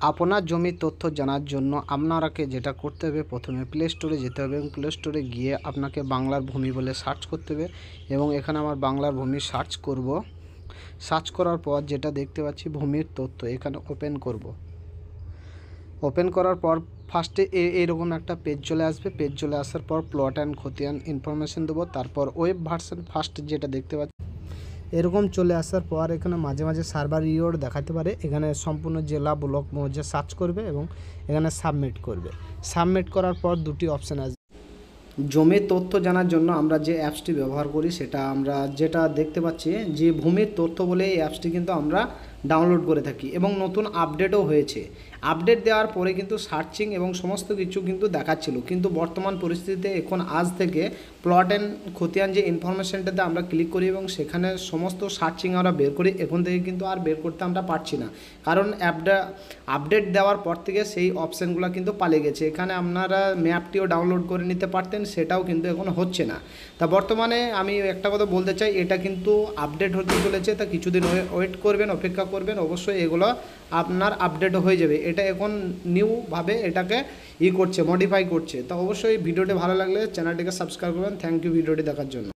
আপনার জমির তথ্য জানার জন্য আপনাকে যেটা করতে হবে, প্রথমে প্লে স্টোরে যেতে হবে এবং প্লে স্টোরে গিয়ে আপনাকে বাংলার ভূমি বলে সার্চ করতে হবে এবং এখানে আমার বাংলার ভূমি সার্চ করব। সার্চ করার পর যেটা দেখতে পাচ্ছি ভূমির তথ্য, এখানে ওপেন করব। ওপেন করার পর ফার্স্টে এইরকম একটা পেজ চলে আসবে। পেজ চলে আসার পর প্লট অ্যান্ড খতিয়ান ইনফরমেশন দেবো, তারপর ওয়েব ভার্সন ফার্স্ট যেটা দেখতে পাচ্ছি এরকম চলে আসার পর এখানে মাঝে মাঝে সার্ভার ইওর দেখাতে পারে। এখানে সম্পূর্ণ জেলা ব্লক মৌজা সার্চ করবে এবং এখানে সাবমিট করবে। সাবমিট করার পর দুটি অপশান আসবে। জমির তথ্য জানার জন্য আমরা যে অ্যাপসটি ব্যবহার করি সেটা আমরা যেটা দেখতে পাচ্ছি যে ভূমির তথ্য বলে এই অ্যাপসটি কিন্তু আমরা ডাউনলোড করে থাকি এবং নতুন আপডেটও হয়েছে। আপডেট দেওয়ার পরে কিন্তু সার্চিং এবং সমস্ত কিছু কিন্তু দেখাচ্ছিল, কিন্তু বর্তমান পরিস্থিতিতে এখন আজ থেকে প্লট অ্যান্ড খতিয়ান যে ইনফরমেশনটাতে আমরা ক্লিক করি এবং সেখানে সমস্ত সার্চিং আমরা বের করি, এখন থেকে কিন্তু আর বের করতে আমরা পারছি না, কারণ অ্যাপটা আপডেট দেওয়ার পর থেকে সেই অপশানগুলো কিন্তু পালিয়ে গেছে। এখানে আপনারা ম্যাপটিও ডাউনলোড করে নিতে পারতেন, সেটাও কিন্তু এখন হচ্ছে না। তা বর্তমানে আমি একটা কথা বলতে চাই, এটা কিন্তু আপডেট হতে চলেছে, তা কিছুদিন ওয়েট করবেন, অপেক্ষা করবেন, অবশ্যই এগুলো আপনার আপডেট হয়ে যাবে। এটা এখন নিউভাবে এটাকে করছে, মডিফাই করছে। তো অবশ্যই ভিডিওটি ভালো লাগলে চ্যানেলটিকে সাবস্ক্রাইব করবেন। থ্যাংক ইউ ভিডিওটি দেখার জন্য।